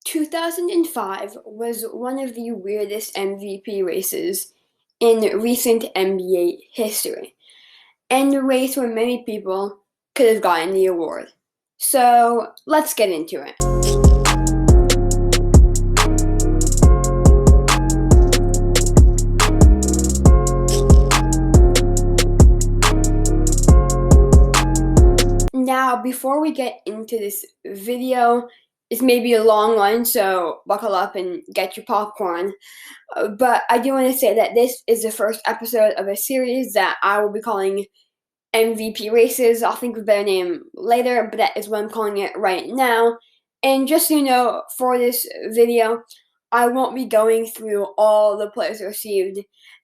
2005 was one of the weirdest MVP races in recent NBA history, and a race where many people could have gotten the award. So let's get into it. Now, before we get into this video, it's maybe a long one, so buckle up and get your popcorn. But I do want to say that this is the first episode of a series that I will be calling MVP Races. I'll think of a better name later, but that is what I'm calling it right now. And just so you know, for this video, I won't be going through all the players who received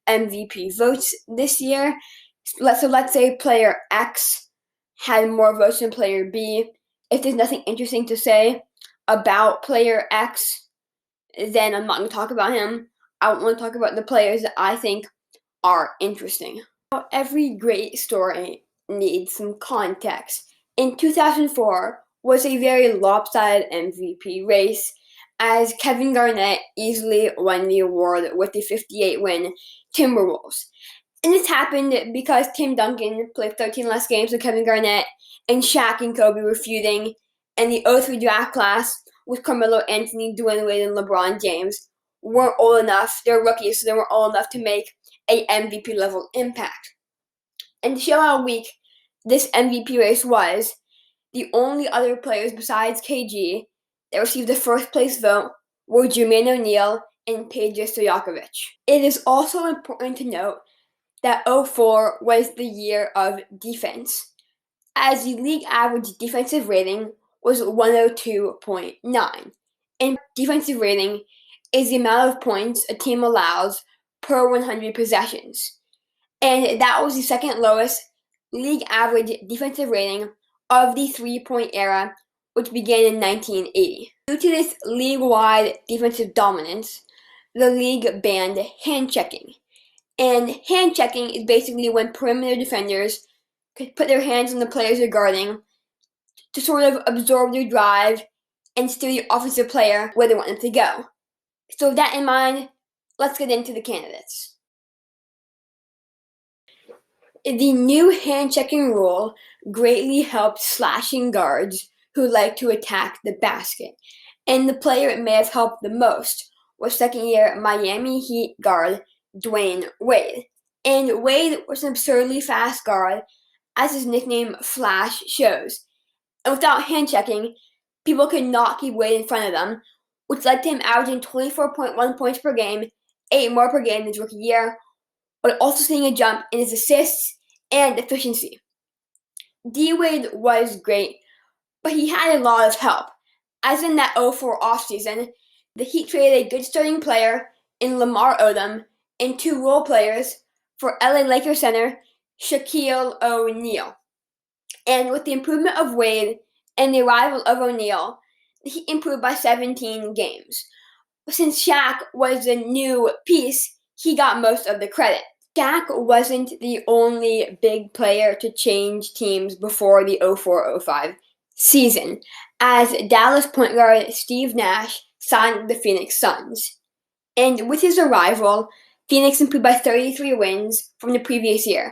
MVP votes this year. So let's say player X had more votes than player B. If there's nothing interesting to say about player X, then I'm not going to talk about him. I want to talk about the players that I think are interesting. Now, every great story needs some context. In 2004 was a very lopsided MVP race, as Kevin Garnett easily won the award with the 58-win Timberwolves. And this happened because Tim Duncan played 13 less games than Kevin Garnett, and Shaq and Kobe were feuding, and the 03 draft class with Carmelo Anthony, Dwayne Wade, and LeBron James weren't old enough. They're rookies, so they weren't old enough to make a MVP level impact. And to show how weak this MVP race was, the only other players besides KG that received the first place vote were Jermaine O'Neal and Peja Stojakovic. It is also important to note that 04 was the year of defense, as the league average defensive rating was 102.9. And defensive rating is the amount of points a team allows per 100 possessions. And that was the second lowest league average defensive rating of the three-point era, which began in 1980. Due to this league-wide defensive dominance, the league banned hand-checking. And hand-checking is basically when perimeter defenders could put their hands on the players they're guarding to sort of absorb their drive and steer the offensive player where they want them to go. So with that in mind, let's get into the candidates. The new hand-checking rule greatly helped slashing guards who like to attack the basket. And the player it may have helped the most was second-year Miami Heat guard Dwayne Wade. And Wade was an absurdly fast guard, as his nickname Flash shows. And without hand-checking, people could not keep Wade in front of them, which led to him averaging 24.1 points per game, 8 more per game than his rookie year, but also seeing a jump in his assists and efficiency. D-Wade was great, but he had a lot of help. As in that 04 offseason, the Heat traded a good starting player in Lamar Odom and 2 role players for LA Lakers center Shaquille O'Neal. And with the improvement of Wade and the arrival of O'Neal, the Heat improved by 17 games. But since Shaq was a new piece, he got most of the credit. Shaq wasn't the only big player to change teams before the 04-05 season, as Dallas point guard Steve Nash signed with the Phoenix Suns. And with his arrival, Phoenix improved by 33 wins from the previous year.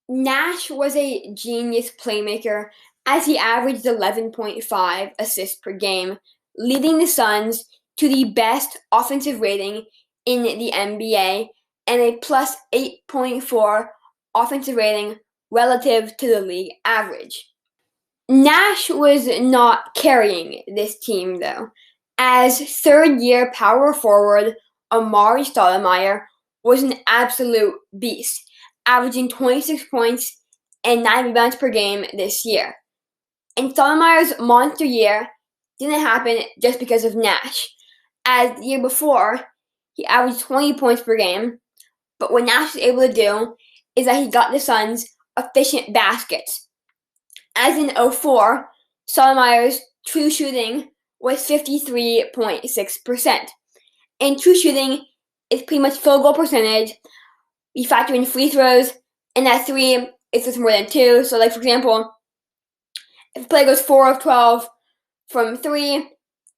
Nash was a genius playmaker, as he averaged 11.5 assists per game, leading the Suns to the best offensive rating in the NBA and a plus 8.4 offensive rating relative to the league average. Nash was not carrying this team, though, as third-year power forward Amari Stoudemire was an absolute beast, averaging 26 points and 9 rebounds per game this year. And Stoudemire's monster year didn't happen just because of Nash, as the year before, he averaged 20 points per game, but what Nash was able to do is that he got the Suns efficient baskets. As in 04, Stoudemire's true shooting was 53.6%. And true shooting is pretty much field goal percentage. We factor in free throws, and at 3, it's just more than 2. So, for example, if a player goes 4 of 12 from 3,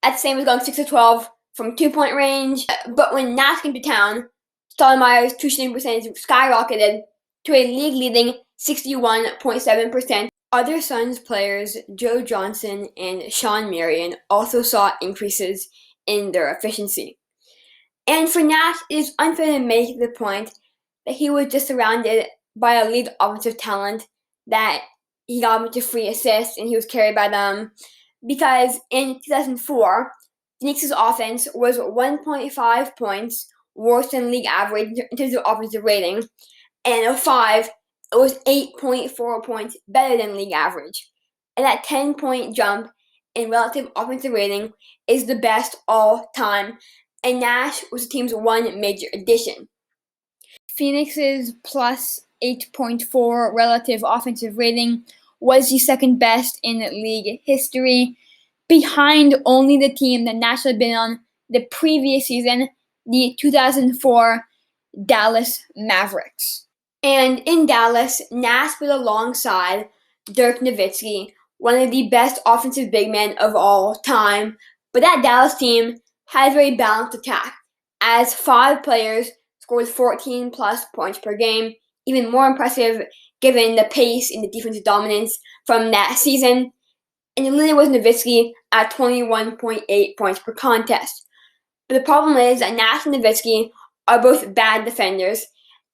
That's the same as going 6 of 12 from 2-point range. But when Nash came to town, Stoudemire's true shooting percentage skyrocketed to a league-leading 61.7%. Other Suns players, Joe Johnson and Shawn Marion, also saw increases in their efficiency. And for Nash, it is unfair to make the point that he was just surrounded by elite offensive talent, that he got a bunch of free assists and he was carried by them, because in 2004, Phoenix's offense was 1.5 points worse than league average in terms of offensive rating, and in 05, it was 8.4 points better than league average. And that 10-point jump in relative offensive rating is the best all time, and Nash was the team's one major addition. Phoenix's plus 8.4 relative offensive rating was the second best in league history, behind only the team that Nash had been on the previous season, the 2004 Dallas Mavericks. And in Dallas, Nash played alongside Dirk Nowitzki, one of the best offensive big men of all time. But that Dallas team had a very balanced attack, as 5 players scored 14 plus points per game, even more impressive given the pace and the defensive dominance from that season. And the leader was Nowitzki at 21.8 points per contest. But the problem is that Nash and Nowitzki are both bad defenders,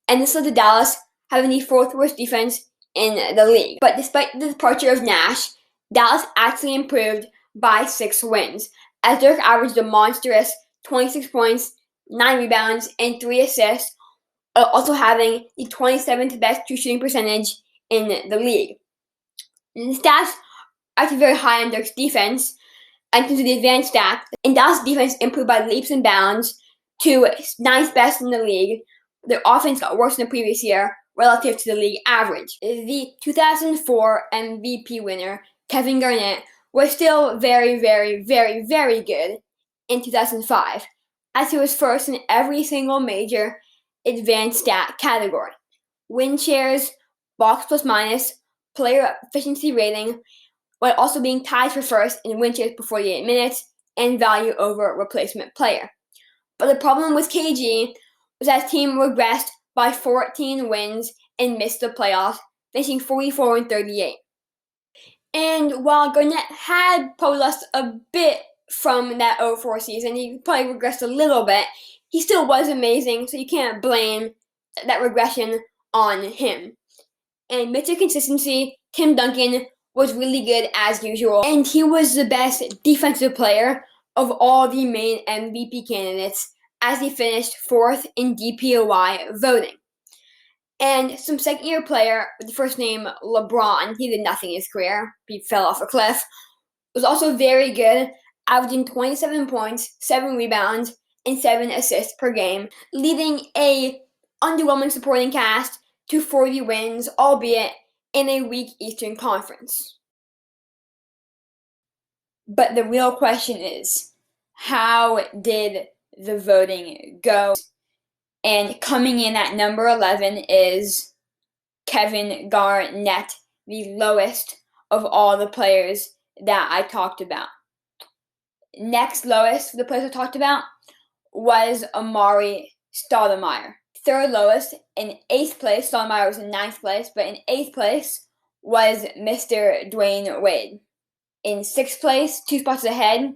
and this led to Dallas having the 4th worst defense in the league. But despite the departure of Nash, Dallas actually improved by 6 wins, as Dirk averaged a monstrous 26 points, 9 rebounds, and 3 assists, also having the 27th best true shooting percentage in the league. And the stats are actually very high on Dirk's defense, and to the advanced stats, and Dallas' defense improved by leaps and bounds to 9th best in the league. Their offense got worse than the previous year relative to the league average. The 2004 MVP winner, Kevin Garnett, was still very, very, very, very good in 2005, as he was first in every single major advanced stat category: win shares, box plus minus, player efficiency rating, while also being tied for first in win shares per 48 minutes and value over replacement player. But the problem with KG was that his team regressed by 14 wins and missed the playoffs, finishing 44-38. And while Garnett had probably lost a bit from that 04 season, he probably regressed a little bit, he still was amazing, so you can't blame that regression on him. And Mr. Consistency, Tim Duncan, was really good as usual, and he was the best defensive player of all the main MVP candidates, as he finished 4th in DPOY voting. And some second-year player with the first name LeBron, he did nothing in his career, he fell off a cliff, was also very good, averaging 27 points, 7 rebounds, and 7 assists per game, leading a underwhelming supporting cast to 40 wins, albeit in a weak Eastern Conference. But the real question is, how did the voting go? And coming in at number 11 is Kevin Garnett, the lowest of all the players that I talked about. Next lowest of the players I talked about was Amar'e Stoudemire. 3rd lowest, in 8th place, Stoudemire was in 9th place, but in 8th place was Mr. Dwayne Wade. In 6th place, 2 spots ahead,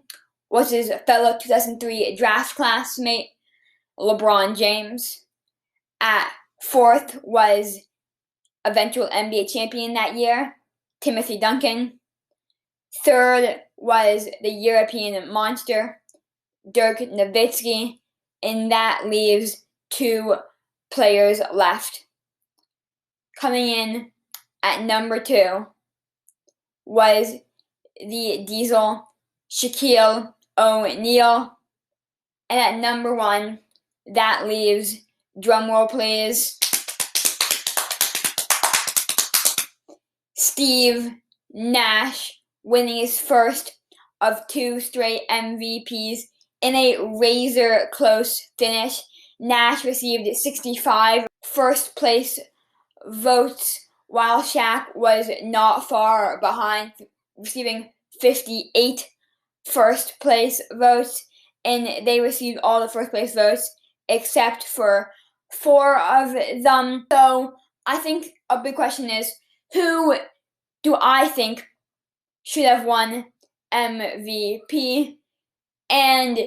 was his fellow 2003 draft classmate, LeBron James. At 4th was eventual NBA champion that year, Timothy Duncan. 3rd was the European monster, Dirk Nowitzki, and that leaves 2 players left. Coming in at number 2 was the Diesel, Shaquille O'Neal. And at number 1, that leaves, drumroll please, Steve Nash, winning his first of 2 straight MVPs in a razor-close finish. Nash received 65 first-place votes, while Shaq was not far behind, receiving 58 first place votes, and they received all the first place votes except for 4 of them. So I think a big question is, who do I think should have won MVP? And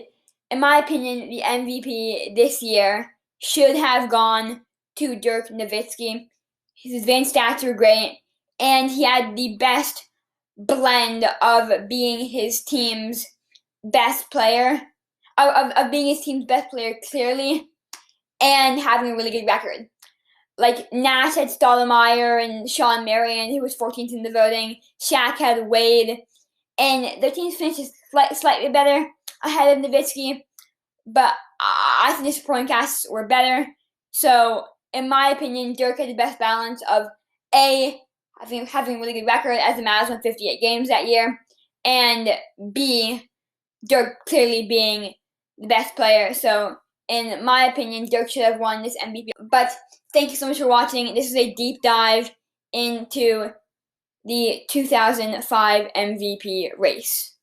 in my opinion, the MVP this year should have gone to Dirk Nowitzki. His advanced stats were great, and he had the best blend of being his team's best player, of being his team's best player clearly, and having a really good record. Like, Nash had Stoudemire and Sean Marion, who was 14th in the voting. Shaq had Wade, and their teams finished slightly better ahead of Nowitzki, but I think the supporting casts were better. So, in my opinion, Dirk had the best balance of A, having a really good record as the Mavs won 58 games that year, and B, Dirk clearly being the best player. So, in my opinion, Dirk should have won this MVP. But thank you so much for watching. This is a deep dive into the 2005 MVP race.